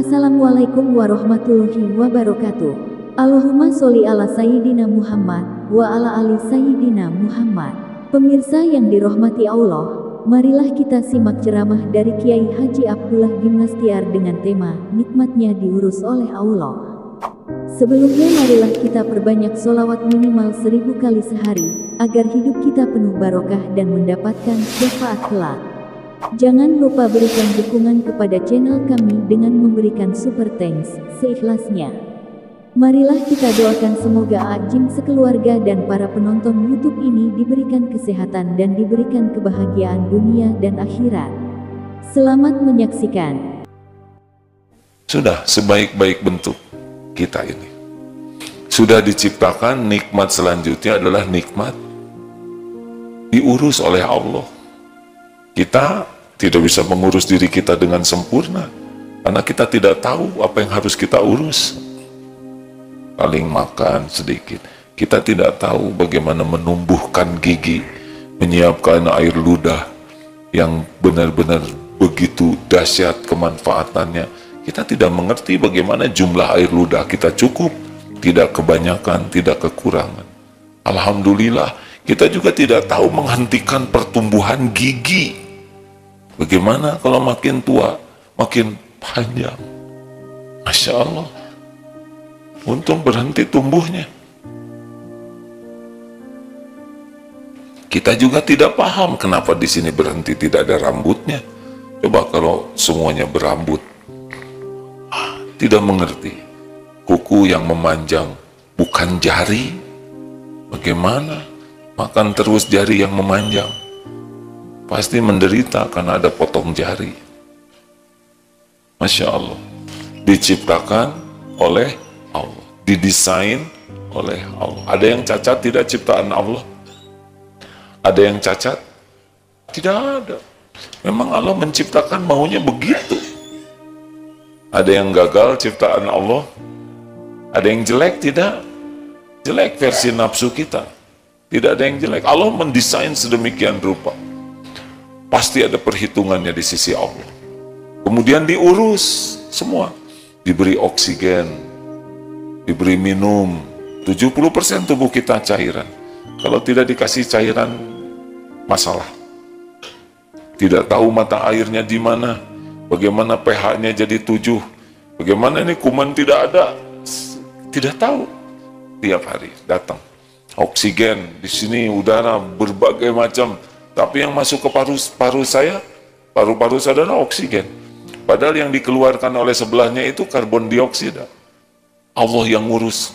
Assalamualaikum warahmatullahi wabarakatuh. Allahumma sholli ala Sayyidina Muhammad wa ala ali Sayyidina Muhammad. Pemirsa yang dirahmati Allah, marilah kita simak ceramah dari Kiai Haji Abdullah Gimnastiar dengan tema nikmatnya diurus oleh Allah. Sebelumnya marilah kita perbanyak sholawat minimal 1000 kali sehari, agar hidup kita penuh barokah dan mendapatkan syafaat kelak. Jangan lupa berikan dukungan kepada channel kami dengan memberikan super thanks seikhlasnya. Marilah kita doakan semoga Ajim sekeluarga dan para penonton YouTube ini diberikan kesehatan dan diberikan kebahagiaan dunia dan akhirat. Selamat menyaksikan. Sudah sebaik-baik bentuk kita ini. Sudah diciptakan, nikmat selanjutnya adalah nikmat diurus oleh Allah. Kita tidak bisa mengurus diri kita dengan sempurna, karena kita tidak tahu apa yang harus kita urus. Paling makan sedikit, kita tidak tahu bagaimana menumbuhkan gigi, menyiapkan air ludah yang benar-benar begitu dahsyat kemanfaatannya. Kita tidak mengerti bagaimana jumlah air ludah kita cukup, tidak kebanyakan, tidak kekurangan. Alhamdulillah, kita juga tidak tahu menghentikan pertumbuhan gigi. Bagaimana kalau makin tua, makin panjang? Masya Allah. Untung berhenti tumbuhnya. Kita juga tidak paham kenapa di sini berhenti, tidak ada rambutnya. Coba kalau semuanya berambut. Tidak mengerti. Kuku yang memanjang bukan jari. Bagaimana makan terus jari yang memanjang? Pasti menderita karena ada potong jari. Masya Allah. Diciptakan oleh Allah, didesain oleh Allah. Ada yang cacat tidak ciptaan Allah? Ada yang cacat? Tidak ada. Memang Allah menciptakan maunya begitu. Ada yang gagal ciptaan Allah? Ada yang jelek? Tidak. Jelek versi nafsu kita. Tidak ada yang jelek. Allah mendesain sedemikian rupa. Pasti ada perhitungannya di sisi Allah. Kemudian diurus semua. Diberi oksigen, diberi minum. 70% tubuh kita cairan. Kalau tidak dikasih cairan, masalah. Tidak tahu mata airnya di mana, bagaimana pH-nya jadi 7, bagaimana ini kuman tidak ada, tidak tahu. Tiap hari datang oksigen, di sini udara berbagai macam. Tapi yang masuk ke paru-paru saya, paru-paru saudara oksigen. Padahal yang dikeluarkan oleh sebelahnya itu karbon dioksida. Allah yang ngurus.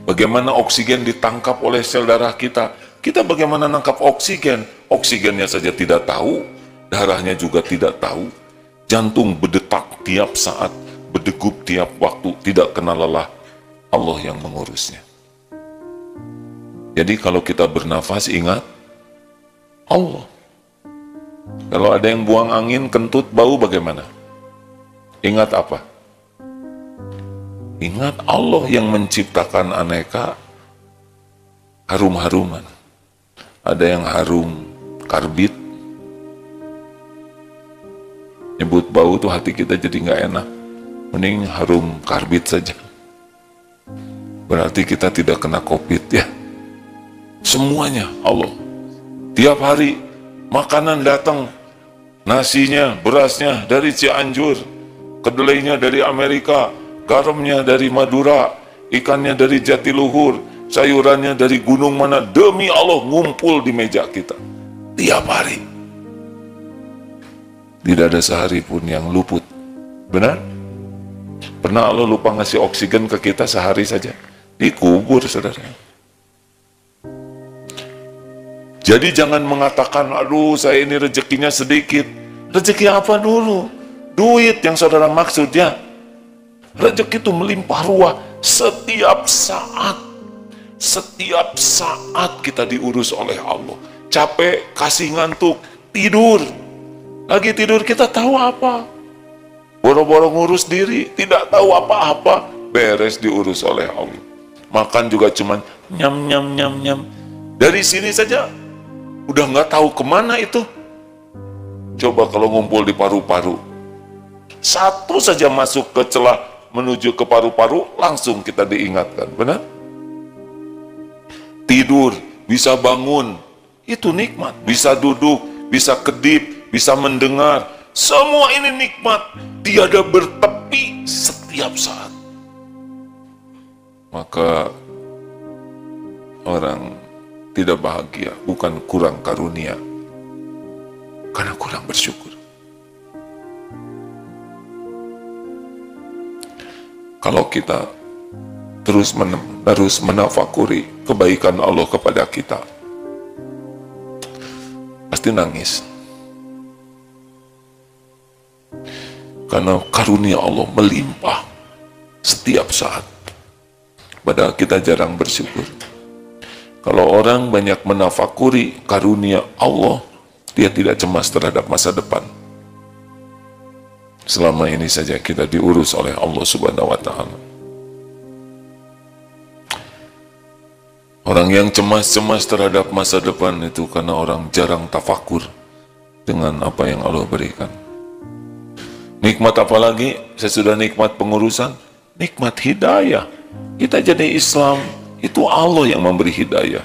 Bagaimana oksigen ditangkap oleh sel darah kita? Kita bagaimana nangkap oksigen? Oksigennya saja tidak tahu, darahnya juga tidak tahu. Jantung berdetak tiap saat, berdegup tiap waktu, tidak kenal lelah. Allah yang mengurusnya. Jadi kalau kita bernafas, ingat Allah. Kalau ada yang buang angin, kentut, bau bagaimana? Ingat apa? Ingat Allah yang menciptakan aneka harum-haruman. Ada yang harum karbit. Nyebut bau tuh hati kita jadi nggak enak. Mending harum karbit saja. Berarti kita tidak kena COVID ya. Semuanya Allah. Tiap hari makanan datang, nasinya, berasnya dari Cianjur, kedelainya dari Amerika, garamnya dari Madura, ikannya dari Jatiluhur, sayurannya dari gunung mana, demi Allah ngumpul di meja kita. Tiap hari. Tidak ada sehari pun yang luput. Benar? Pernah Allah lupa ngasih oksigen ke kita sehari saja? Dikubur saudara. Jadi jangan mengatakan, aduh saya ini rezekinya sedikit. Rezeki apa dulu? Duit yang saudara maksud ya. Rezeki itu melimpah ruah setiap saat. Setiap saat kita diurus oleh Allah. Capek, kasih ngantuk, tidur. Lagi tidur kita tahu apa? Boro-boro ngurus diri, tidak tahu apa-apa. Beres diurus oleh Allah. Makan juga cuman nyam. Dari sini saja udah nggak tahu kemana itu. Coba kalau ngumpul di paru-paru, Satu saja masuk ke celah menuju ke paru-paru, langsung kita diingatkan. Benar? Tidur, bisa bangun, itu nikmat. Bisa duduk, bisa kedip, bisa mendengar. Semua ini nikmat. Tiada bertepi setiap saat. Maka orang tidak bahagia, bukan kurang karunia, karena kurang bersyukur. Kalau kita terus menafakuri kebaikan Allah kepada kita, pasti nangis. Karena karunia Allah melimpah setiap saat. Padahal kita jarang bersyukur. Kalau orang banyak menafakuri karunia Allah, dia tidak cemas terhadap masa depan. Selama ini saja kita diurus oleh Allah Subhanahu wa Ta'ala. Orang yang cemas-cemas terhadap masa depan itu karena orang jarang tafakur dengan apa yang Allah berikan. Nikmat apa lagi? Sesudah nikmat pengurusan, nikmat hidayah. Kita jadi Islam, itu Allah yang memberi hidayah.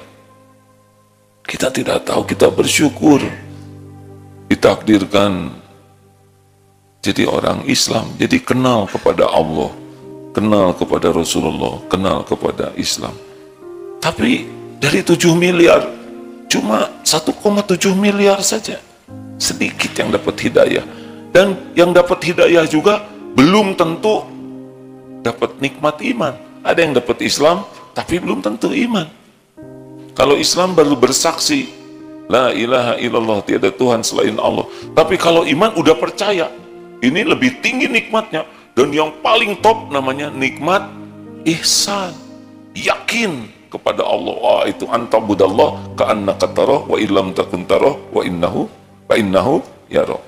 Kita tidak tahu, kita bersyukur. Ditakdirkan jadi orang Islam, jadi kenal kepada Allah, kenal kepada Rasulullah, kenal kepada Islam. Tapi dari 7 miliar, cuma 1,7 miliar saja. Sedikit yang dapat hidayah. Dan yang dapat hidayah juga belum tentu dapat nikmat iman. Ada yang dapat Islam, tapi belum tentu iman. Kalau Islam baru bersaksi, la ilaha illallah, tiada Tuhan selain Allah. Tapi kalau iman udah percaya, ini lebih tinggi nikmatnya. Dan yang paling top namanya nikmat ihsan. Yakin kepada Allah. Oh, itu antabudallah ka'annaka tarah wa illam takun tarah wa innahu yarah.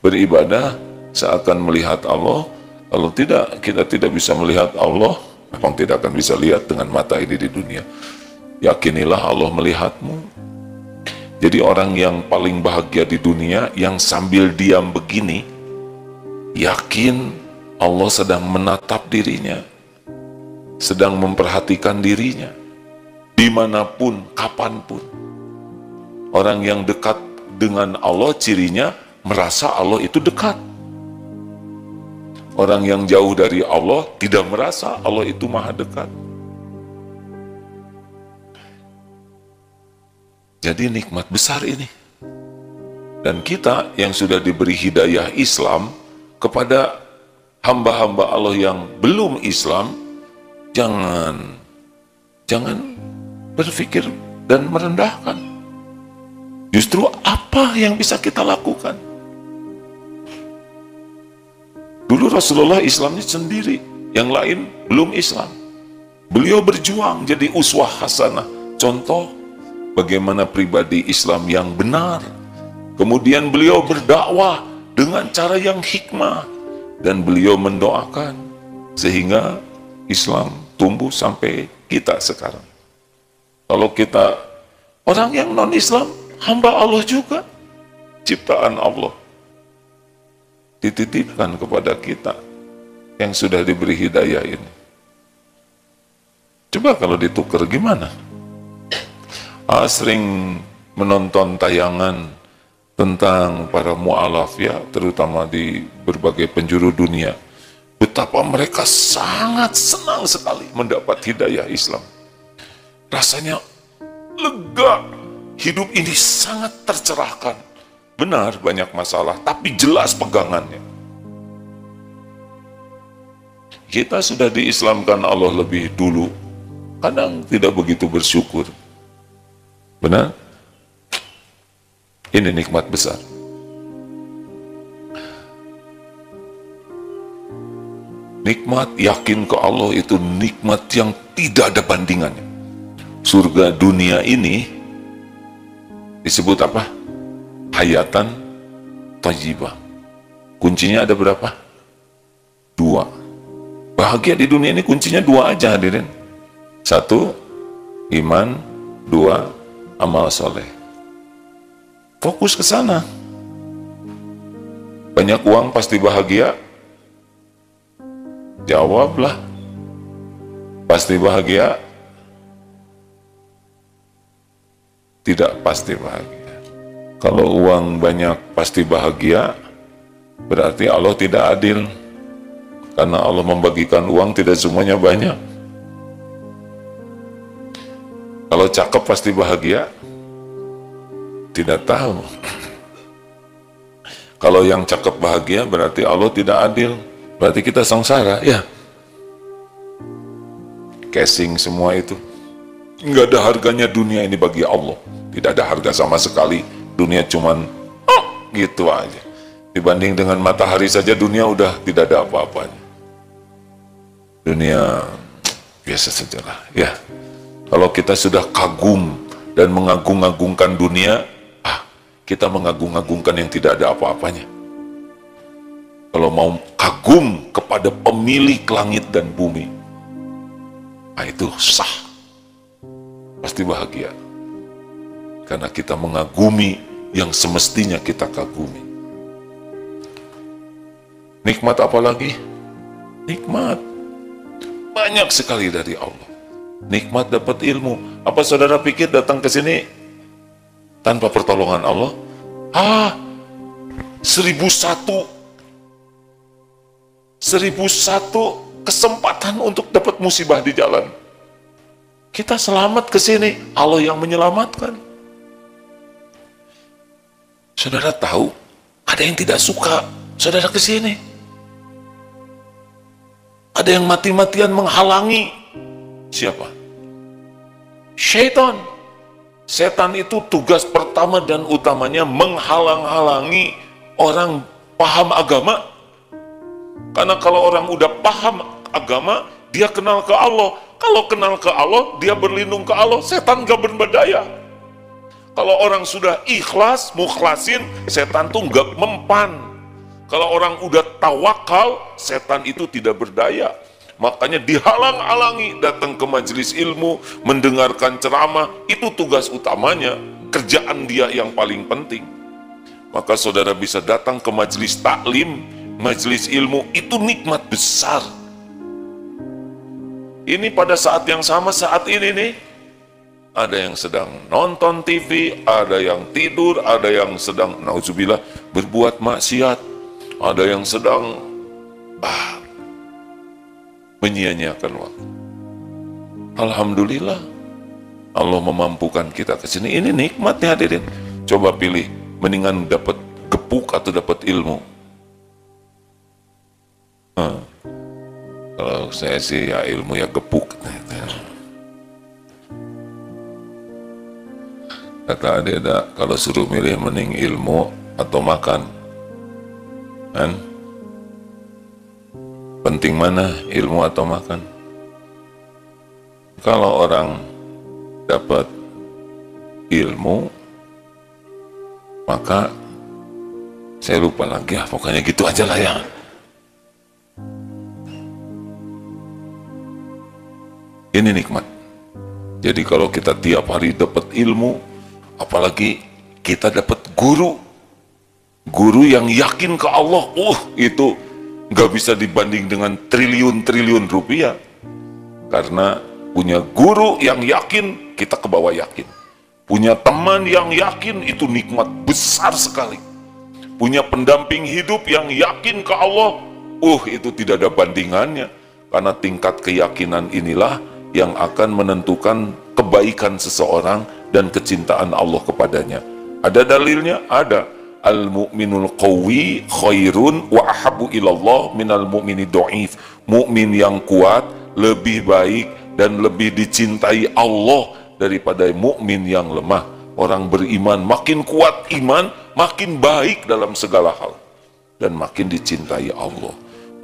Beribadah seakan melihat Allah. Kalau tidak, kita tidak bisa melihat Allah, memang tidak akan bisa lihat dengan mata ini di dunia. Yakinilah Allah melihatmu. Jadi orang yang paling bahagia di dunia, yang sambil diam begini, yakin Allah sedang menatap dirinya, sedang memperhatikan dirinya, dimanapun, kapanpun. Orang yang dekat dengan Allah, cirinya merasa Allah itu dekat. Orang yang jauh dari Allah tidak merasa Allah itu maha dekat. Jadi nikmat besar ini. Dan kita yang sudah diberi hidayah Islam, kepada hamba-hamba Allah yang belum Islam, jangan berpikir dan merendahkan. Justru apa yang bisa kita lakukan? Dulu Rasulullah Islamnya sendiri, yang lain belum Islam. Beliau berjuang jadi uswah hasanah, contoh bagaimana pribadi Islam yang benar. Kemudian beliau berdakwah dengan cara yang hikmah, dan beliau mendoakan sehingga Islam tumbuh sampai kita sekarang. Kalau kita orang yang non-Islam, hamba Allah juga, ciptaan Allah, dititipkan kepada kita yang sudah diberi hidayah ini. Coba kalau ditukar gimana? Sering menonton tayangan tentang para mu'alaf ya, terutama di berbagai penjuru dunia, betapa mereka sangat senang sekali mendapat hidayah Islam. Rasanya lega, hidup ini sangat tercerahkan. Benar banyak masalah, tapi jelas pegangannya. Kita sudah diislamkan Allah lebih dulu, kadang tidak begitu bersyukur. Benar? Ini nikmat besar. Nikmat yakin ke Allah itu nikmat yang tidak ada bandingannya. Surga dunia ini disebut apa? Hayatan thayyibah. Kuncinya ada berapa? 2. Bahagia di dunia ini kuncinya 2 aja hadirin. 1, iman. 2, amal soleh. Fokus ke sana. Banyak uang pasti bahagia? Jawablah. Pasti bahagia? Tidak pasti bahagia. Kalau uang banyak pasti bahagia, berarti Allah tidak adil. Karena Allah membagikan uang tidak semuanya banyak. Kalau cakep pasti bahagia? Tidak tahu. Kalau yang cakep bahagia berarti Allah tidak adil. Berarti kita sengsara, ya. Casing semua itu. Nggak ada harganya dunia ini bagi Allah. Tidak ada harga sama sekali. Dunia cuman gitu aja. Dibanding dengan matahari saja dunia udah tidak ada apa-apanya. Dunia biasa sajalah, ya. Kalau kita sudah kagum dan mengagung-agungkan dunia, kita mengagung-agungkan yang tidak ada apa-apanya. Kalau mau kagum kepada pemilik langit dan bumi, itu sah, pasti bahagia. Karena kita mengagumi yang semestinya kita kagumi. Nikmat apa lagi? Nikmat banyak sekali dari Allah. Nikmat dapat ilmu. Apa saudara pikir datang ke sini tanpa pertolongan Allah? 1001 kesempatan untuk dapat musibah di jalan. Kita selamat ke sini, Allah yang menyelamatkan. Saudara tahu, ada yang tidak suka saudara ke sini. Ada yang mati-matian menghalangi. Siapa? Syaitan. Setan itu tugas pertama dan utamanya menghalang-halangi orang paham agama. Karena kalau orang udah paham agama, dia kenal ke Allah. Kalau kenal ke Allah, dia berlindung ke Allah. Setan gak berdaya. Kalau orang sudah ikhlas, mukhlasin, setan tuh gak mempan. Kalau orang udah tawakal, setan itu tidak berdaya. Makanya dihalang-halangi datang ke majelis ilmu, mendengarkan ceramah, itu tugas utamanya, kerjaan dia yang paling penting. Maka saudara bisa datang ke majelis taklim, majelis ilmu, itu nikmat besar. Ini pada saat yang sama saat ini nih, ada yang sedang nonton TV, ada yang tidur, ada yang sedang, nauzubillah, berbuat maksiat, ada yang sedang menyia-nyiakan waktu. Alhamdulillah, Allah memampukan kita ke sini. Ini nikmat nih hadirin. Coba pilih, mendingan dapat gepuk atau dapat ilmu. Kalau saya sih ya ilmu ya gepuk. Kata Adeda, kalau suruh milih mending ilmu atau makan, kan? Penting mana, ilmu atau makan? Kalau orang dapat ilmu, maka saya lupa lagi ya, pokoknya gitu aja lah ya. Ini nikmat. Jadi kalau kita tiap hari dapat ilmu, apalagi kita dapat guru yang yakin ke Allah, itu nggak bisa dibanding dengan triliun-triliun rupiah. Karena punya guru yang yakin, kita ke bawah yakin. Punya teman yang yakin, itu nikmat besar sekali. Punya pendamping hidup yang yakin ke Allah, itu tidak ada bandingannya. Karena tingkat keyakinan inilah yang akan menentukan kebaikan seseorang dan kecintaan Allah kepadanya. Ada dalilnya? Ada. Al-mu'minul qawi khairun wa ahabbu ilallah minal mu'mini do'if. Mu'min yang kuat lebih baik dan lebih dicintai Allah daripada mu'min yang lemah. Orang beriman makin kuat iman, makin baik dalam segala hal dan makin dicintai Allah.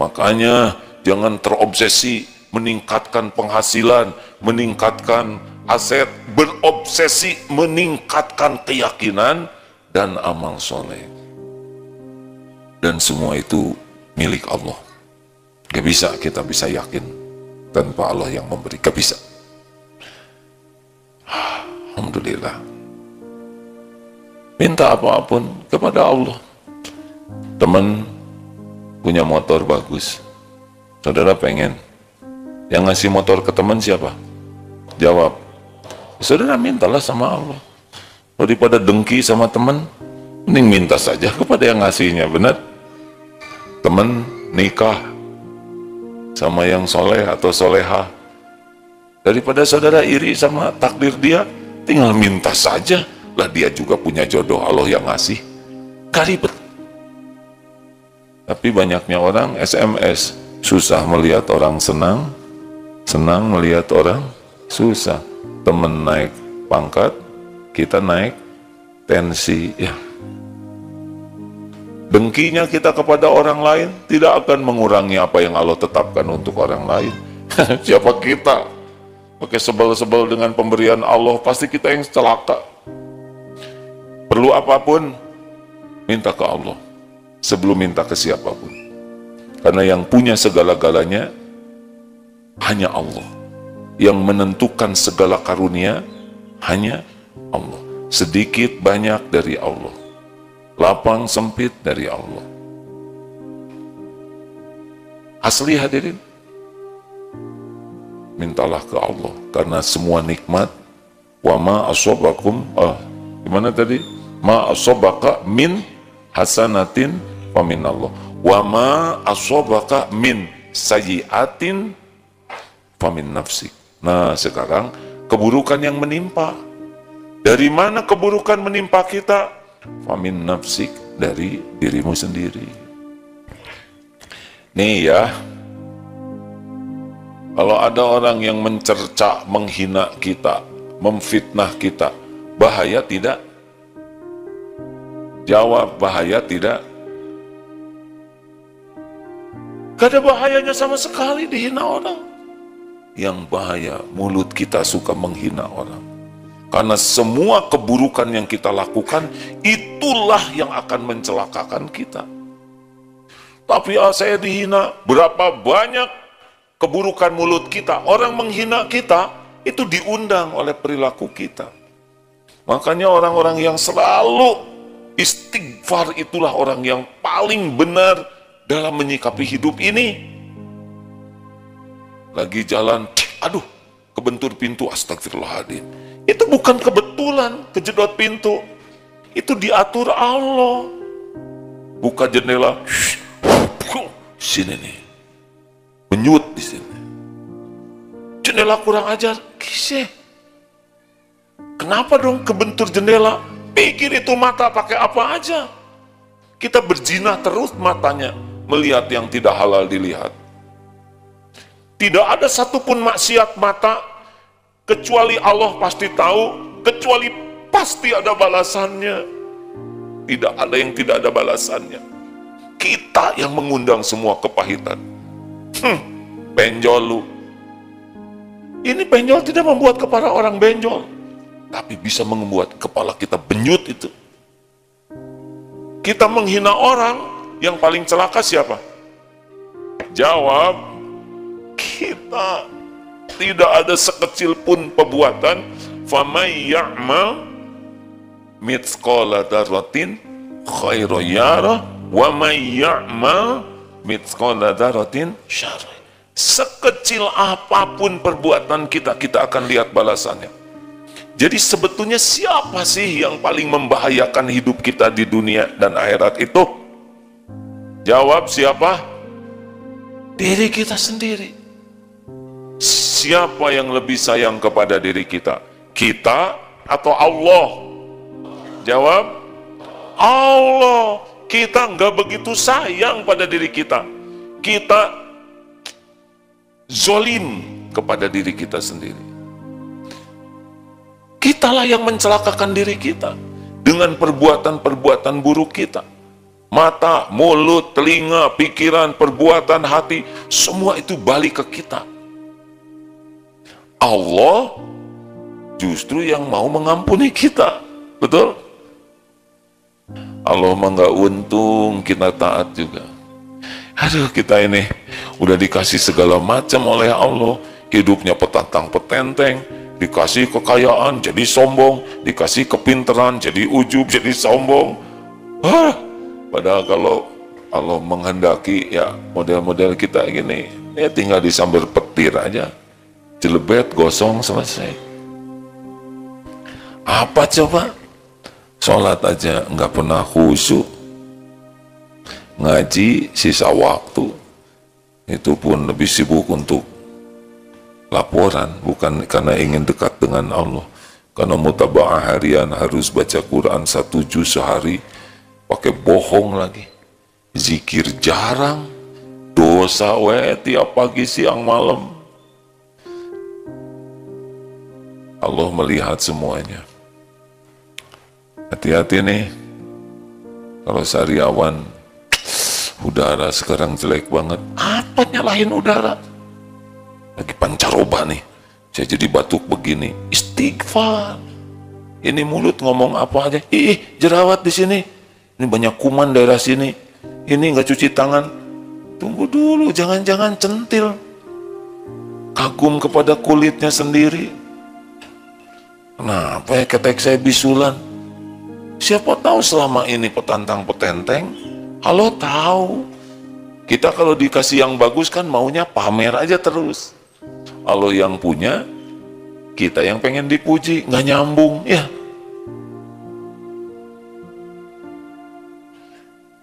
Makanya jangan terobsesi meningkatkan penghasilan, meningkatkan aset, berobsesi meningkatkan keyakinan dan amal soleh. Dan semua itu milik Allah. Gak bisa kita bisa yakin tanpa Allah yang memberi, gak bisa. Alhamdulillah. Minta apapun kepada Allah. Teman punya motor bagus, saudara pengen. Yang ngasih motor ke teman siapa? Jawab, saudara mintalah sama Allah. Daripada dengki sama teman, mending minta saja kepada yang ngasihnya, benar? Teman nikah sama yang soleh atau soleha, daripada saudara iri sama takdir dia, tinggal minta saja, lah dia juga punya jodoh, Allah yang ngasih. Gak ribet. Tapi banyaknya orang SMS, susah melihat orang senang, senang melihat orang susah. Temen naik pangkat, kita naik tensi, ya. Dengkinya kita kepada orang lain tidak akan mengurangi apa yang Allah tetapkan untuk orang lain. Siapa kita? Pakai sebel-sebel dengan pemberian Allah, pasti kita yang celaka. Perlu apapun, minta ke Allah sebelum minta ke siapapun. Karena yang punya segala-galanya hanya Allah. Yang menentukan segala karunia hanya Allah. Sedikit banyak dari Allah, lapang sempit dari Allah. Asli hadirin, mintalah ke Allah, karena semua nikmat, wa ma asobakum, gimana tadi? Ma asobaka min hasanatin wa min Allah, wa ma asobaka min sayyiatin wa min nafsik. Nah sekarang keburukan yang menimpa, dari mana keburukan menimpa kita? Wa min nafsik, dari dirimu sendiri. Nih ya, kalau ada orang yang mencerca, menghina kita, memfitnah kita, bahaya tidak? Jawab, bahaya tidak? Gak ada bahayanya sama sekali dihina orang. Yang bahaya, mulut kita suka menghina orang. Karena semua keburukan yang kita lakukan, itulah yang akan mencelakakan kita. Tapi saya dihina, berapa banyak keburukan mulut kita, orang menghina kita, itu diundang oleh perilaku kita. Makanya orang-orang yang selalu istighfar itulah orang yang paling benar dalam menyikapi hidup ini. Lagi jalan, aduh, kebentur pintu, astagfirullahaladzim. Itu bukan kebetulan kejedot pintu, itu diatur Allah. Buka jendela, sini nih, menyut di sini. Jendela kurang ajar, kisah. Kenapa dong kebentur jendela? Pikir itu mata pakai apa aja. Kita berzina terus matanya, melihat yang tidak halal dilihat. Tidak ada satupun maksiat mata, kecuali Allah pasti tahu, kecuali pasti ada balasannya. Tidak ada yang tidak ada balasannya. Kita yang mengundang semua kepahitan. Benjol lu. Ini benjol tidak membuat kepala orang benjol, tapi bisa membuat kepala kita benyut itu. Kita menghina orang, yang paling celaka siapa? Jawab, kita. Tidak ada sekecil pun perbuatan, famay ya'mal mithqala dzarratin khairan yarah wa may ya'mal mithqala dzarratin syarran. Sekecil apapun perbuatan kita, kita akan lihat balasannya. Jadi sebetulnya siapa sih yang paling membahayakan hidup kita di dunia dan akhirat itu? Jawab, siapa? Diri kita sendiri. Siapa yang lebih sayang kepada diri kita? Kita atau Allah? Jawab, Allah. Kita nggak begitu sayang pada diri kita. Kita zolim kepada diri kita sendiri. Kitalah yang mencelakakan diri kita dengan perbuatan-perbuatan buruk kita. Mata, mulut, telinga, pikiran, perbuatan, hati, semua itu balik ke kita. Allah justru yang mau mengampuni kita. Betul? Allah mah nggak untung kita taat juga. Aduh, kita ini udah dikasih segala macam oleh Allah, hidupnya petantang petenteng, dikasih kekayaan jadi sombong, dikasih kepintaran jadi ujub, jadi sombong. Padahal kalau Allah menghendaki ya model-model kita gini, ya tinggal disambar petir aja, jelebet, gosong, selesai. Apa coba? Sholat aja nggak pernah khusyuk, ngaji sisa waktu, itu pun lebih sibuk untuk laporan, bukan karena ingin dekat dengan Allah. Karena mutaba'ah harian harus baca Quran 1 juz sehari, pakai bohong lagi. Zikir jarang, dosa tiap pagi siang malam. Allah melihat semuanya. Hati-hati nih, kalau sariawan, udara sekarang jelek banget. Apa nyalahin udara? Lagi pancaroba nih, saya jadi batuk begini. Istighfar. Ini mulut ngomong apa aja, jerawat di sini, ini banyak kuman daerah sini, ini nggak cuci tangan. Tunggu dulu, jangan-jangan centil. Kagum kepada kulitnya sendiri. Kenapa ya ketek saya bisulan? Siapa tahu selama ini petantang-petenteng. Allah tahu. Kita kalau dikasih yang bagus kan maunya pamer aja terus. Allah yang punya, kita yang pengen dipuji, nggak nyambung ya.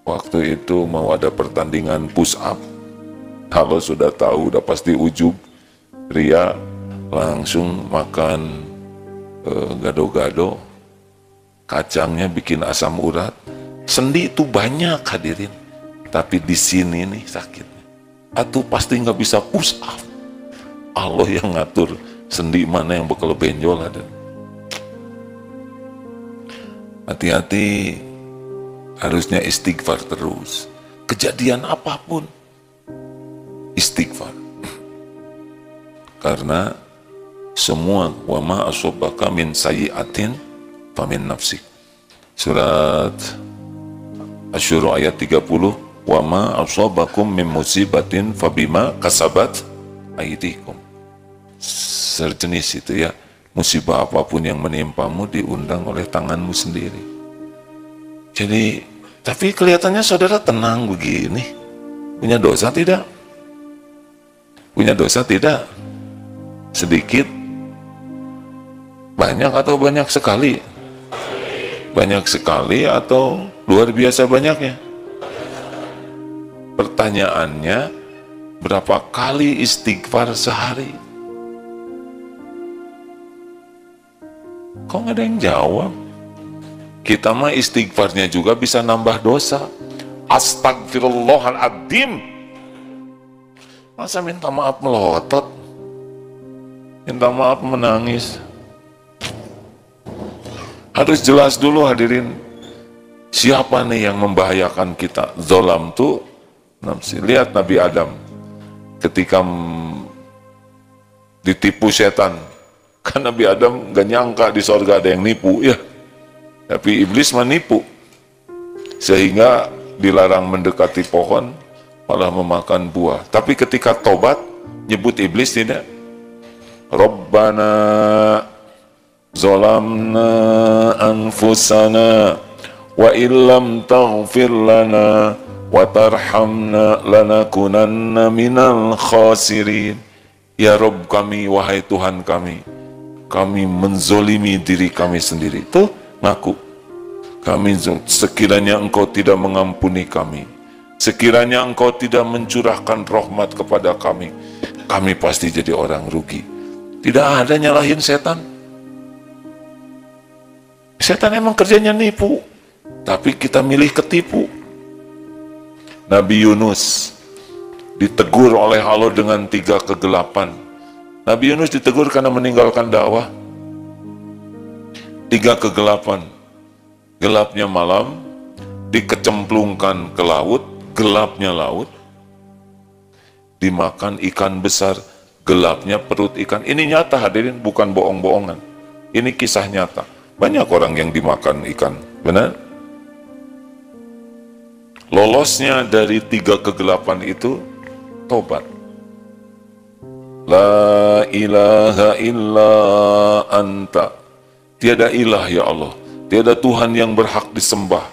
Waktu itu mau ada pertandingan push up, kalau sudah tahu udah pasti ujub, ria, langsung makan gado-gado, kacangnya bikin asam urat. Sendi itu banyak hadirin, tapi di sini nih sakitnya. Atau pasti nggak bisa push up. Allah yang ngatur sendi mana yang bakal benjol ada. Hati-hati, harusnya istighfar terus. Kejadian apapun, istighfar. Karena semua wa ma asobaka min sayyi'atin famin nafsik. Surat Asy-Syura ayat 30, wa ma asobakum min musibatin fabima kasabat aydikum. Sejenis itu ya, musibah apapun yang menimpamu diundang oleh tanganmu sendiri. Jadi, tapi kelihatannya saudara tenang begini. Punya dosa tidak? Punya dosa tidak? Sedikit? Banyak atau banyak sekali? Banyak sekali atau luar biasa banyaknya? Pertanyaannya, berapa kali istighfar sehari? Kok nggak ada yang jawab? Kita mah istighfarnya juga bisa nambah dosa. Astagfirullahaladzim. Masa minta maaf melotot? Minta maaf menangis? Harus jelas dulu hadirin. Siapa nih yang membahayakan kita? Zolam tuh nafsi. Lihat Nabi Adam ketika ditipu setan. Kan Nabi Adam gak nyangka di sorga ada yang nipu ya. Tapi iblis menipu, sehingga dilarang mendekati pohon, malah memakan buah. Tapi ketika tobat, nyebut iblis tidak. Rabbana zolamna anfusana wa illam taghfir lana wa tarhamna lanakunanna minal khasirin. Ya Rabb kami, wahai Tuhan kami menzolimi diri kami sendiri. Tuh ngaku, kami sekiranya engkau tidak mengampuni kami, sekiranya engkau tidak mencurahkan rahmat kepada kami pasti jadi orang rugi. Tidak ada nyalahin setan. Setan emang kerjanya nipu, tapi kita milih ketipu. Nabi Yunus ditegur oleh Allah dengan 3 kegelapan. Nabi Yunus ditegur karena meninggalkan dakwah. 3 kegelapan. Gelapnya malam, dikecemplungkan ke laut, gelapnya laut, dimakan ikan besar, gelapnya perut ikan. Ini nyata hadirin, bukan bohong-bohongan. Ini kisah nyata. Banyak orang yang dimakan ikan, benar? Lolosnya dari 3 kegelapan itu, tobat. La ilaha illa anta. Tiada ilah ya Allah, tiada Tuhan yang berhak disembah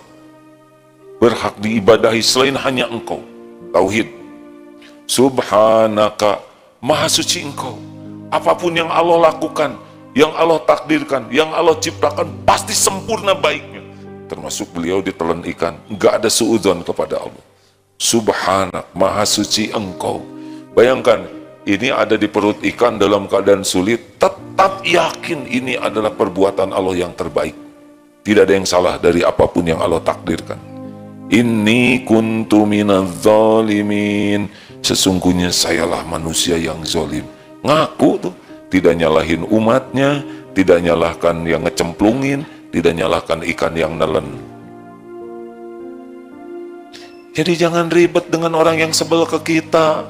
berhak diibadahi selain hanya Engkau. Tauhid. Subhanaka, maha suci Engkau. Apapun yang Allah lakukan, yang Allah takdirkan, yang Allah ciptakan, pasti sempurna baiknya. Termasuk beliau ditelan ikan, nggak ada suudzon kepada Allah. Subhanak, maha suci Engkau. Bayangkan, ini ada di perut ikan dalam keadaan sulit, tetap yakin ini adalah perbuatan Allah yang terbaik. Tidak ada yang salah dari apapun yang Allah takdirkan. Inni kuntu minadz zalimin. Sesungguhnya sayalah manusia yang zalim. Ngaku tuh, tidak nyalahin umatnya, tidak nyalahkan yang ngecemplungin, tidak nyalahkan ikan yang nelen. Jadi jangan ribet dengan orang yang sebel ke kita,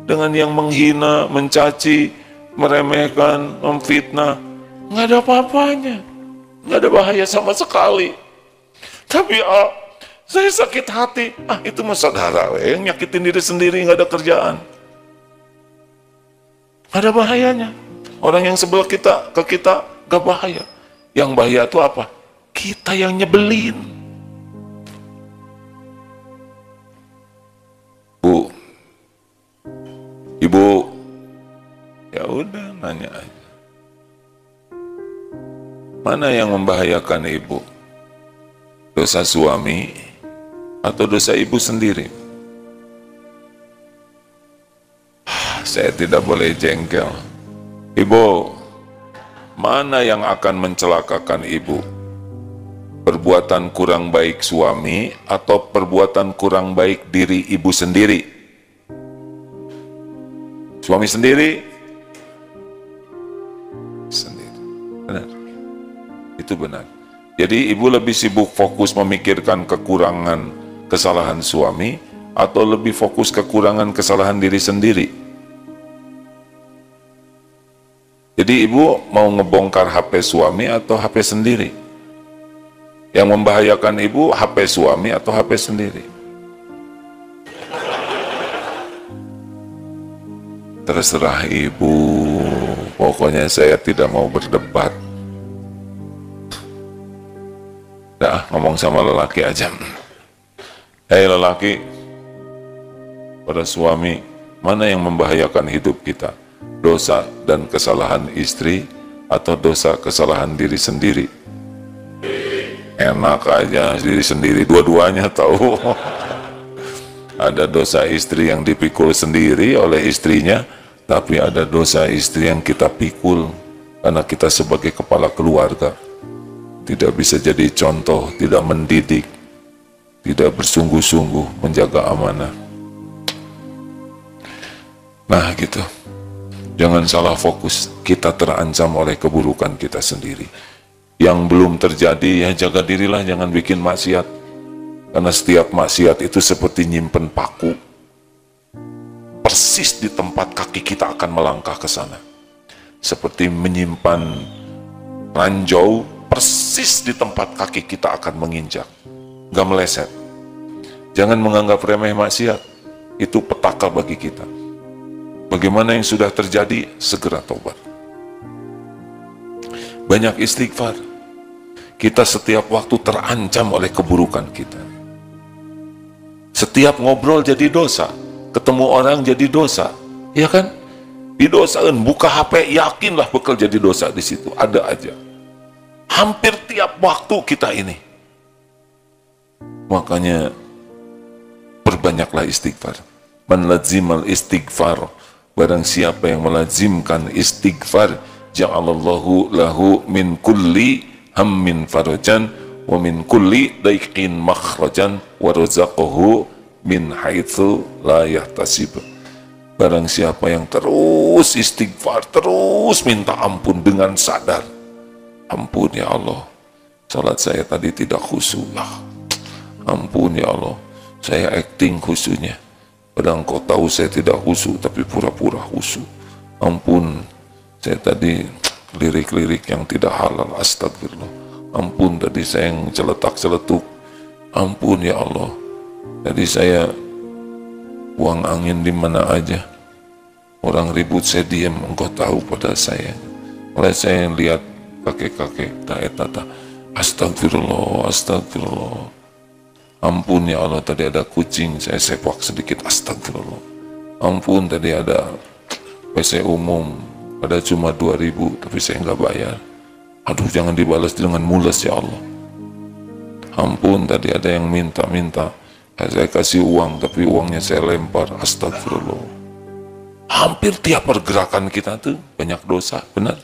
dengan yang menghina, mencaci, meremehkan, memfitnah. Nggak ada apa-apanya, nggak ada bahaya sama sekali. Tapi saya sakit hati, itu mah saudara yang nyakitin diri sendiri, nggak ada kerjaan. Ada bahayanya. Orang yang sebel ke kita gak bahaya. Yang bahaya itu apa? Kita yang nyebelin. Bu, Ibu, ya udah nanya aja. Mana yang membahayakan Ibu? Dosa suami atau dosa Ibu sendiri? Saya tidak boleh jengkel. Ibu, mana yang akan mencelakakan Ibu? Perbuatan kurang baik suami atau perbuatan kurang baik diri Ibu sendiri? Suami sendiri? Sendiri. Benar. Itu benar. Jadi Ibu lebih sibuk fokus memikirkan kekurangan kesalahan suami atau lebih fokus kekurangan kesalahan diri sendiri? Jadi Ibu mau ngebongkar HP suami atau HP sendiri? Yang membahayakan Ibu HP suami atau HP sendiri? Terserah Ibu, pokoknya saya tidak mau berdebat. Dah, ngomong sama lelaki aja. Hei lelaki, pada suami, mana yang membahayakan hidup kita? Dosa dan kesalahan istri atau dosa kesalahan diri sendiri? Enak aja diri sendiri, dua-duanya tahu. Ada dosa istri yang dipikul sendiri oleh istrinya, tapi ada dosa istri yang kita pikul karena kita sebagai kepala keluarga tidak bisa jadi contoh, tidak mendidik, tidak bersungguh-sungguh menjaga amanah. Nah gitu. Jangan salah fokus, kita terancam oleh keburukan kita sendiri. Yang belum terjadi, ya jaga dirilah, jangan bikin maksiat. Karena setiap maksiat itu seperti nyimpen paku. Persis di tempat kaki kita akan melangkah ke sana. Seperti menyimpan ranjau, persis di tempat kaki kita akan menginjak. Gak meleset. Jangan menganggap remeh maksiat, itu petaka bagi kita. Bagaimana yang sudah terjadi, segera tobat. Banyak istighfar. Kita setiap waktu terancam oleh keburukan kita. Setiap ngobrol jadi dosa, ketemu orang jadi dosa, ya kan? Didosain, buka HP, yakinlah bakal jadi dosa di situ, ada aja. Hampir tiap waktu kita ini. Makanya perbanyaklah istighfar. Man lazimal istighfar, barang siapa yang melazimkan istighfar, ja'alallahu lahu min kulli hammin farajan wa min kulli daiqin makhrajan wa razaqahu min haitsu la yahtasib. Barang siapa yang terus istighfar, terus minta ampun dengan sadar, ampun ya Allah, salat saya tadi tidak khusyuk, ampun ya Allah, saya acting khusyuknya, padahal Engkau tahu saya tidak khusyuk tapi pura-pura khusyuk. Ampun, saya tadi lirik-lirik yang tidak halal, astagfirullah. Ampun, tadi saya yang celetak-celetuk, ampun ya Allah, tadi saya buang angin di mana aja, orang ribut saya diam, Engkau tahu pada saya. Oleh saya yang lihat kakek-kakek, tata, astagfirullah, astagfirullah. Ampun ya Allah, tadi ada kucing, saya sepak sedikit, astagfirullah. Ampun, tadi ada WC umum, ada cuma 2.000, tapi saya nggak bayar. Aduh, jangan dibalas dengan mules ya Allah. Ampun, tadi ada yang minta-minta, saya kasih uang, tapi uangnya saya lempar, astagfirullah. Hampir tiap pergerakan kita tuh banyak dosa, benar?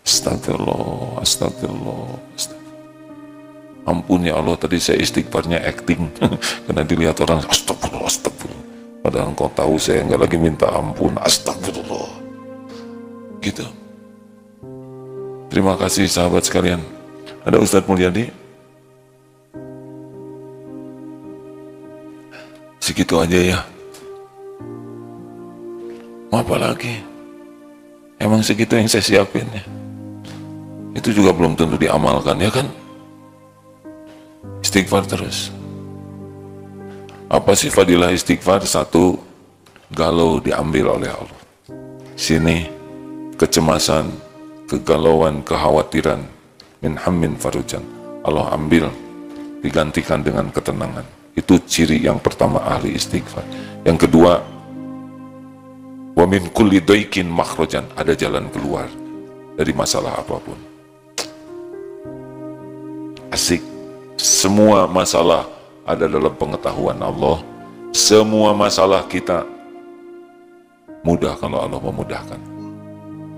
Astagfirullah, astagfirullah, astagfirullah. Ampun ya Allah, tadi saya istighfarnya acting karena dilihat orang, astagfirullah, astagfirullah. Padahal engkau tahu saya nggak lagi minta ampun, astagfirullah. Gitu. Terima kasih sahabat sekalian. Ada Ustadz Mulyadi? Segitu aja ya. Mau apa lagi? Emang segitu yang saya siapin ya. Itu juga belum tentu diamalkan, ya kan? Istighfar terus. Apa sih fadilah istighfar? Satu, galau diambil oleh Allah. Sini, kecemasan, kegalauan, kekhawatiran, min hammin farujan, Allah ambil, digantikan dengan ketenangan. Itu ciri yang pertama ahli istighfar. Yang kedua, wa min kulli daikin makhrajan, ada jalan keluar dari masalah apapun. Asik. Semua masalah ada dalam pengetahuan Allah. Semua masalah kita mudah kalau Allah memudahkan.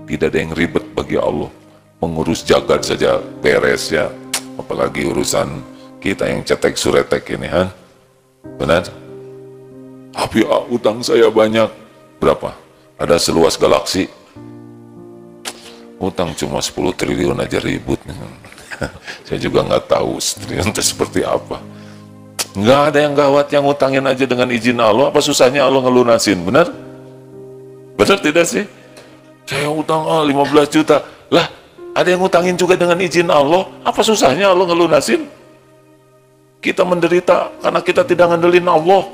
Tidak ada yang ribet bagi Allah. Mengurus jagat saja beres ya. Apalagi urusan kita yang cetek suretek ini, kan? Benar? Tapi utang saya banyak. Berapa? Ada seluas galaksi. Utang cuma 10 triliun aja ribut. Saya juga nggak tahu triliun itu seperti apa. Nggak ada yang gawat yang ngutangin aja dengan izin Allah. Apa susahnya Allah ngelunasin? Benar? Benar tidak sih? Saya utang 15 juta. Lah, ada yang ngutangin juga dengan izin Allah. Apa susahnya Allah ngelunasin? Kita menderita karena kita tidak ngandelin Allah.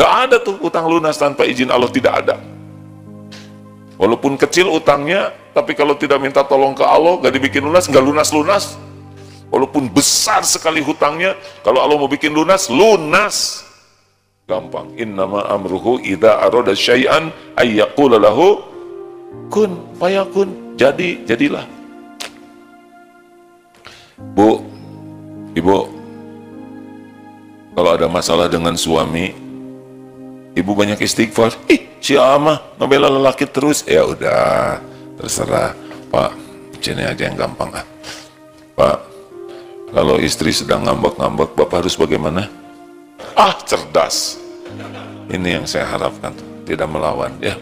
Nggak ada tuh utang lunas tanpa izin Allah, tidak ada. Walaupun kecil utangnya, tapi kalau tidak minta tolong ke Allah, nggak dibikin lunas, nggak lunas-lunas. Walaupun besar sekali hutangnya, kalau Allah mau bikin lunas, lunas. Gampang. Innama amruhu idza arada syai'an ayyaqula lahu kun fayakun. Jadi, jadilah. Bu, Ibu, kalau ada masalah dengan suami, Ibu banyak istighfar. Si Ama ngebela lelaki terus. Ya udah, terserah. Pak, sini aja yang gampang. Pak, kalau istri sedang ngambek-ngambek, Bapak harus bagaimana? Cerdas. Ini yang saya harapkan. Tidak melawan, ya.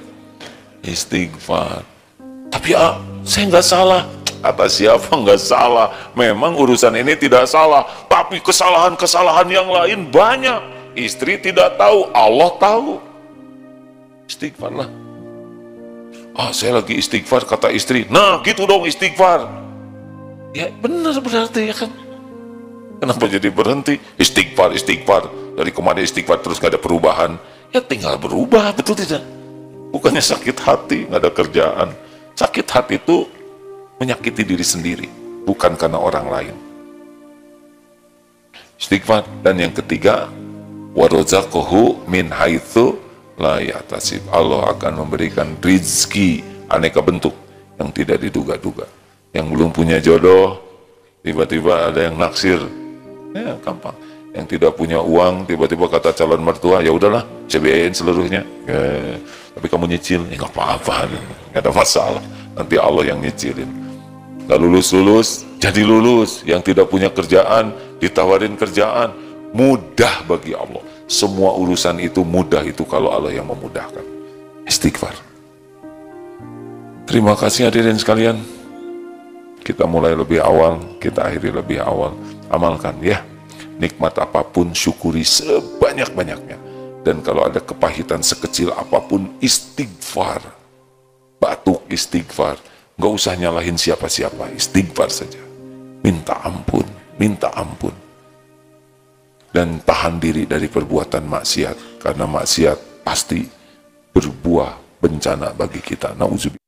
Istighfar. Tapi saya nggak salah. Kata siapa nggak salah? Memang urusan ini tidak salah. Tapi kesalahan-kesalahan yang lain banyak. Istri tidak tahu, Allah tahu. Istighfarlah. Saya lagi istighfar, kata istri. Nah, gitu dong istighfar. Ya benar berarti, ya kan? Kenapa jadi berhenti? Istighfar. Dari kemarin istighfar terus gak ada perubahan. Ya tinggal berubah, betul tidak? Bukannya sakit hati, gak ada kerjaan. Sakit hati itu menyakiti diri sendiri, bukan karena orang lain. Istighfar. Dan yang ketiga, warzaqahu min haitsu la yahtasib. Allah akan memberikan rizki aneka bentuk yang tidak diduga-duga. Yang belum punya jodoh, tiba-tiba ada yang naksir. Ya, gampang. Yang tidak punya uang, tiba-tiba kata calon mertua, ya udahlah, saya biayain seluruhnya. Tapi kamu nyicil, ya nggak apa-apa, nggak ada masalah. Nanti Allah yang nyicilin. Nggak lulus-lulus, jadi lulus. Yang tidak punya kerjaan, ditawarin kerjaan. Mudah bagi Allah. Semua urusan itu mudah itu kalau Allah yang memudahkan. Istighfar. Terima kasih hadirin sekalian. Kita mulai lebih awal, kita akhiri lebih awal. Amalkan ya. Nikmat apapun syukuri sebanyak-banyaknya. Dan kalau ada kepahitan sekecil apapun, istighfar. Batuk istighfar. Nggak usah nyalahin siapa-siapa, istighfar saja. Minta ampun, minta ampun. Dan tahan diri dari perbuatan maksiat. Karena maksiat pasti berbuah bencana bagi kita. Nauzubillah.